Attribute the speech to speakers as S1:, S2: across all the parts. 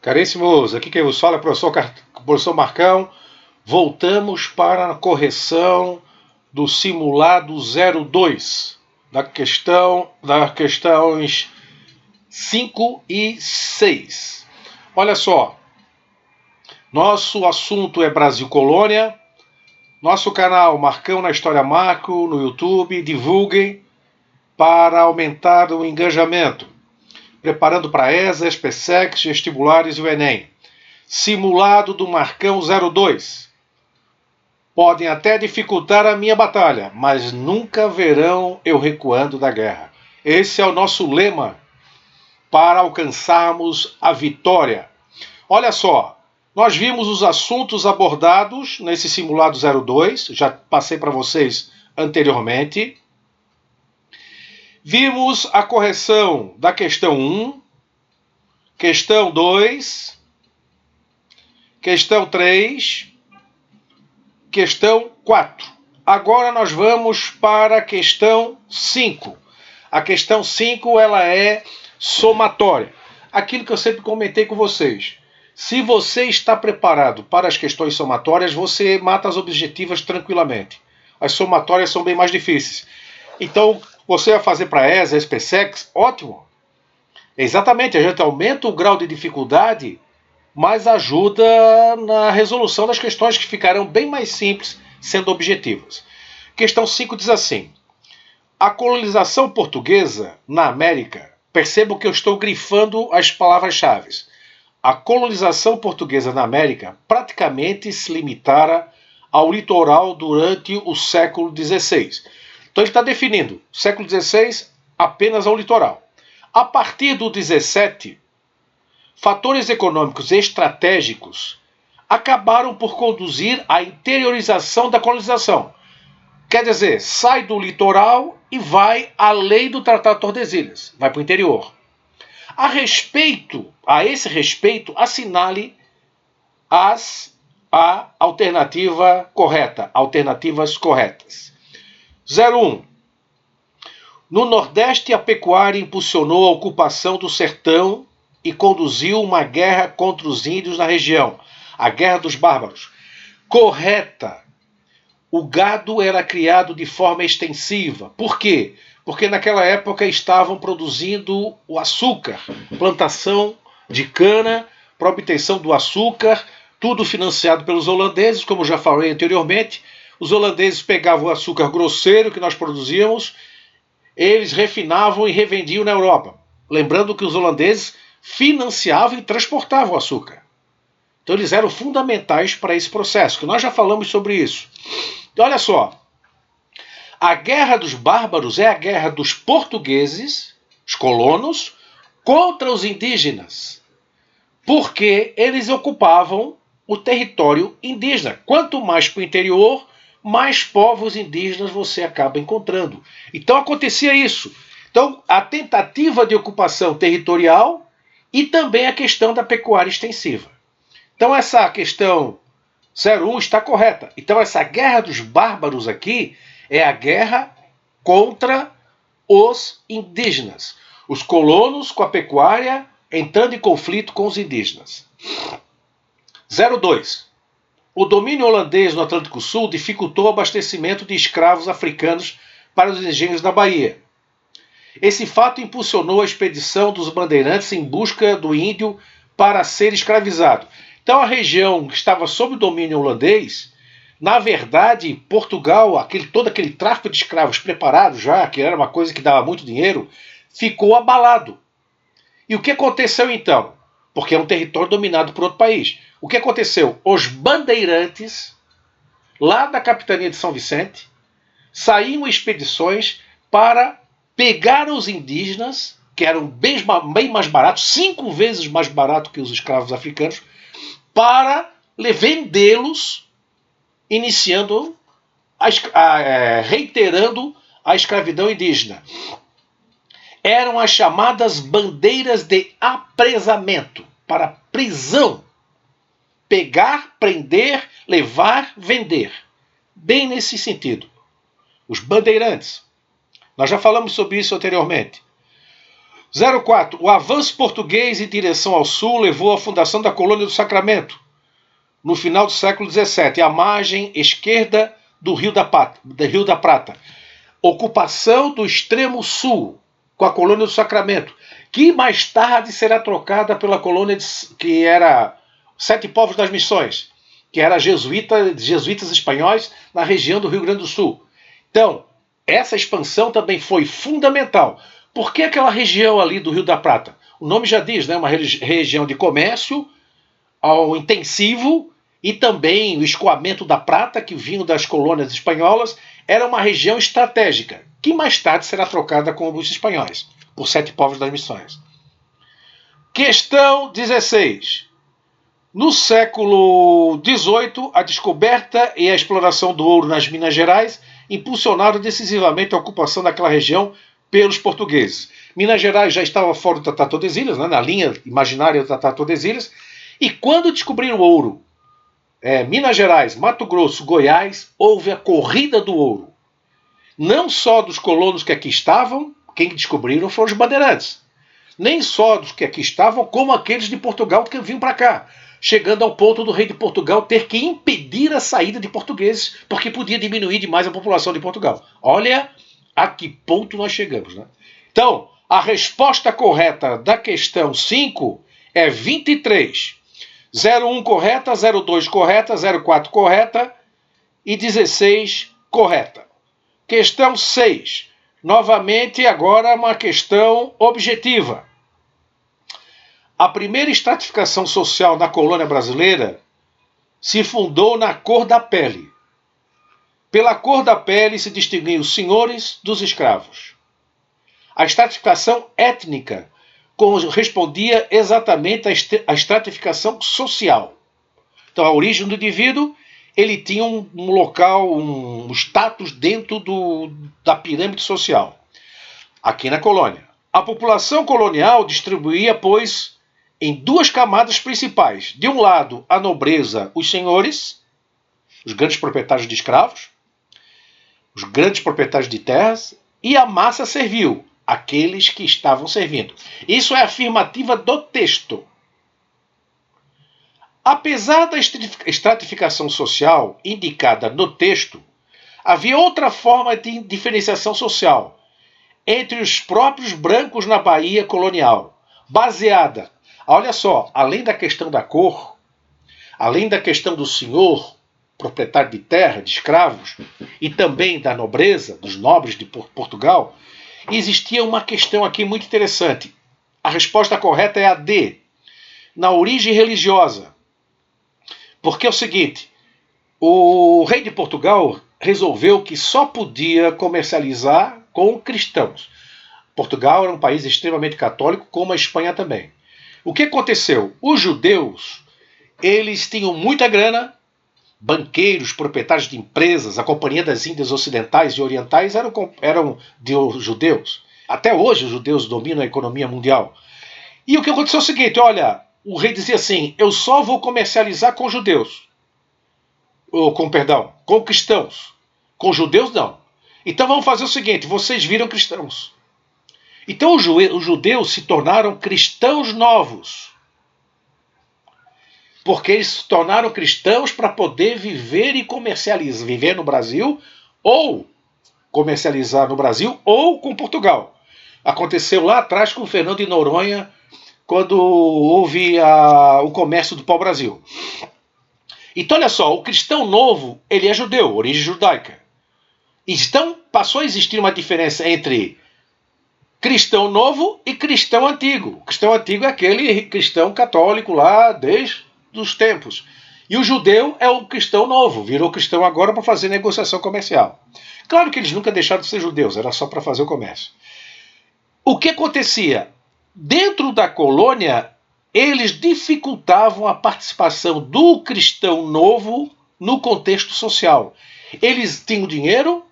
S1: Caríssimos, aqui quem vos fala é o professor Marcão. Voltamos para a correção do simulado 02, das questões 5 e 6. Olha só, nosso assunto é Brasil Colônia. Nosso canal Marcão na História Macro no YouTube, divulguem para aumentar o engajamento. Preparando para ESA, SPSEC, vestibulares e o Enem. Simulado do Marcão 02. Podem até dificultar a minha batalha, mas nunca verão eu recuando da guerra. Esse é o nosso lema para alcançarmos a vitória. Olha só, nós vimos os assuntos abordados nesse simulado 02, já passei para vocês anteriormente. Vimos a correção da questão 1, questão 2, questão 3, questão 4. Agora nós vamos para a questão 5. A questão 5 ela é somatória. Aquilo que eu sempre comentei com vocês. Se você está preparado para as questões somatórias, você mata as objetivas tranquilamente. As somatórias são bem mais difíceis. Então, você vai fazer para ESA, SPSEC, ótimo. Exatamente, a gente aumenta o grau de dificuldade, mas ajuda na resolução das questões que ficarão bem mais simples, sendo objetivas. Questão 5 diz assim: a colonização portuguesa na América, percebam que eu estou grifando as palavras-chave. A colonização portuguesa na América praticamente se limitara ao litoral durante o século XVI. Então ele está definindo o século XVI apenas ao litoral. A partir do XVII, fatores econômicos estratégicos acabaram por conduzir à interiorização da colonização. Quer dizer, sai do litoral e vai além do Tratado de Tordesilhas, vai para o interior. A esse respeito, assinale a alternativa correta, alternativas corretas. 01. No Nordeste, a pecuária impulsionou a ocupação do sertão e conduziu uma guerra contra os índios na região, a Guerra dos Bárbaros. Correta. O gado era criado de forma extensiva. Por quê? Porque naquela época estavam produzindo o açúcar, plantação de cana para obtenção do açúcar, tudo financiado pelos holandeses, como já falei anteriormente. Os holandeses pegavam o açúcar grosseiro que nós produzíamos, eles refinavam e revendiam na Europa. Lembrando que os holandeses financiavam e transportavam o açúcar. Então eles eram fundamentais para esse processo, que nós já falamos sobre isso. Então olha só, a Guerra dos Bárbaros é a guerra dos portugueses, os colonos, contra os indígenas, porque eles ocupavam o território indígena. Quanto mais para o interior, mais povos indígenas você acaba encontrando. Então acontecia isso. Então a tentativa de ocupação territorial e também a questão da pecuária extensiva. Então essa questão 01 está correta. Então essa guerra dos bárbaros aqui é a guerra contra os indígenas. Os colonos com a pecuária entrando em conflito com os indígenas. 02. O domínio holandês no Atlântico Sul dificultou o abastecimento de escravos africanos para os engenhos da Bahia. Esse fato impulsionou a expedição dos bandeirantes em busca do índio para ser escravizado. Então a região que estava sob o domínio holandês, na verdade, Portugal, todo aquele tráfico de escravos preparado já, que era uma coisa que dava muito dinheiro, ficou abalado. E o que aconteceu então? Porque é um território dominado por outro país. O que aconteceu? Os bandeirantes, lá da capitania de São Vicente, saíam expedições para pegar os indígenas, que eram bem mais baratos, 5 vezes mais barato que os escravos africanos, para vendê-los, iniciando, reiterando a escravidão indígena. Eram as chamadas bandeiras de apresamento, para prisão. Pegar, prender, levar, vender. Bem nesse sentido. Os bandeirantes. Nós já falamos sobre isso anteriormente. 04. O avanço português em direção ao sul levou à fundação da colônia do Sacramento, no final do século XVII, à margem esquerda do Rio da Prata. Ocupação do extremo sul, com a colônia do Sacramento, que mais tarde será trocada pela colônia que era Sete Povos das Missões, que era jesuítas espanhóis na região do Rio Grande do Sul. Então, essa expansão também foi fundamental. Por que aquela região ali do Rio da Prata? O nome já diz, né? Uma região de comércio ao intensivo e também o escoamento da prata que vinha das colônias espanholas. Era uma região estratégica, que mais tarde será trocada com os espanhóis, por Sete Povos das Missões. Questão 16. No século XVIII, a descoberta e a exploração do ouro nas Minas Gerais impulsionaram decisivamente a ocupação daquela região pelos portugueses. Minas Gerais já estava fora do Tratado de Tordesilhas, né, na linha imaginária do Tratado de Tordesilhas, e quando descobriram o ouro, Minas Gerais, Mato Grosso, Goiás, houve a corrida do ouro. Não só dos colonos que aqui estavam, quem descobriram foram os bandeirantes. Nem só dos que aqui estavam, como aqueles de Portugal que vinham para cá, chegando ao ponto do rei de Portugal ter que impedir a saída de portugueses, porque podia diminuir demais a população de Portugal. Olha a que ponto nós chegamos, né? Então, a resposta correta da questão 5 é 23. 01 correta, 02 correta, 04 correta e 16 correta. Questão 6. Novamente, agora uma questão objetiva. A primeira estratificação social na colônia brasileira se fundou na cor da pele. Pela cor da pele se distinguiam os senhores dos escravos. A estratificação étnica correspondia exatamente à estratificação social. Então, a origem do indivíduo, ele tinha um local, um status dentro da pirâmide social. Aqui na colônia. A população colonial distribuía, pois, em duas camadas principais. De um lado, a nobreza, os senhores, os grandes proprietários de escravos, os grandes proprietários de terras, e a massa servil, aqueles que estavam servindo. Isso é a afirmativa do texto. Apesar da estratificação social indicada no texto, havia outra forma de diferenciação social entre os próprios brancos na Bahia colonial, baseada, olha só, além da questão da cor, além da questão do senhor, proprietário de terra, de escravos, e também da nobreza, dos nobres de Portugal, existia uma questão aqui muito interessante. A resposta correta é a D, na origem religiosa. Porque é o seguinte, o rei de Portugal resolveu que só podia comercializar com cristãos. Portugal era um país extremamente católico, como a Espanha também. O que aconteceu? Os judeus, eles tinham muita grana, banqueiros, proprietários de empresas, a Companhia das Índias Ocidentais e Orientais eram de judeus. Até hoje os judeus dominam a economia mundial. E o que aconteceu é o seguinte, olha, o rei dizia assim, eu só vou comercializar com judeus. Com cristãos. Com judeus não. Então vamos fazer o seguinte, vocês viram cristãos. Então os judeus se tornaram cristãos novos. Porque eles se tornaram cristãos para poder viver e comercializar, viver no Brasil, ou comercializar no Brasil, ou com Portugal. Aconteceu lá atrás com Fernando de Noronha, quando houve o comércio do pau-brasil. Então, olha só, o cristão novo, ele é judeu, origem judaica. Então, passou a existir uma diferença entre cristão novo e cristão antigo. O cristão antigo é aquele cristão católico lá desde os tempos. E o judeu é o cristão novo, virou cristão agora para fazer negociação comercial. Claro que eles nunca deixaram de ser judeus, era só para fazer o comércio. O que acontecia? Dentro da colônia, eles dificultavam a participação do cristão novo no contexto social. Eles tinham dinheiro,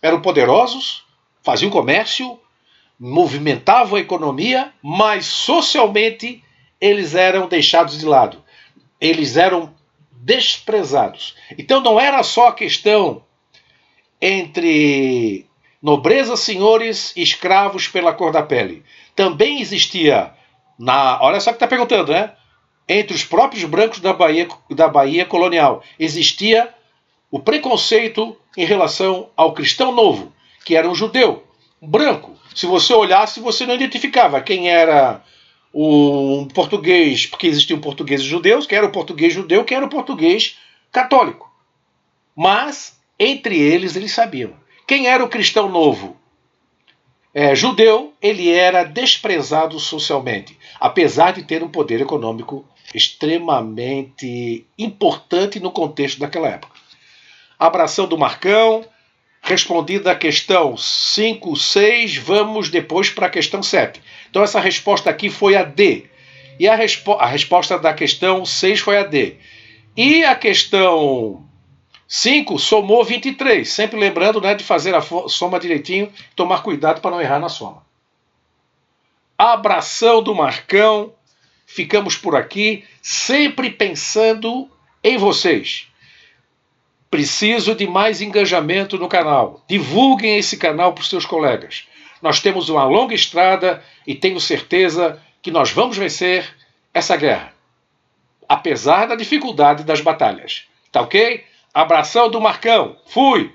S1: eram poderosos, faziam comércio, movimentavam a economia, mas socialmente eles eram deixados de lado. Eles eram desprezados. Então não era só a questão entre nobreza, senhores e escravos pela cor da pele. também existia, olha só que está perguntando, né? Entre os próprios brancos da Bahia colonial, existia o preconceito em relação ao cristão novo, que era um judeu, um branco. Se você olhasse, você não identificava quem era o português, porque existiam portugueses judeus, quem era o português judeu, quem era o português católico. Mas, entre eles sabiam. Quem era o cristão novo? Judeu, ele era desprezado socialmente, apesar de ter um poder econômico extremamente importante no contexto daquela época. Abração do Marcão, respondida a questão 5, 6, vamos depois para a questão 7. Então essa resposta aqui foi a D. E a resposta da questão 6 foi a D. E a questão 5 somou 23. Sempre lembrando, né, de fazer a soma direitinho, tomar cuidado para não errar na soma. Abração do Marcão. Ficamos por aqui, sempre pensando em vocês. Preciso de mais engajamento no canal. Divulguem esse canal para os seus colegas. Nós temos uma longa estrada e tenho certeza que nós vamos vencer essa guerra. Apesar da dificuldade das batalhas. Tá ok? Abração do Marcão. Fui!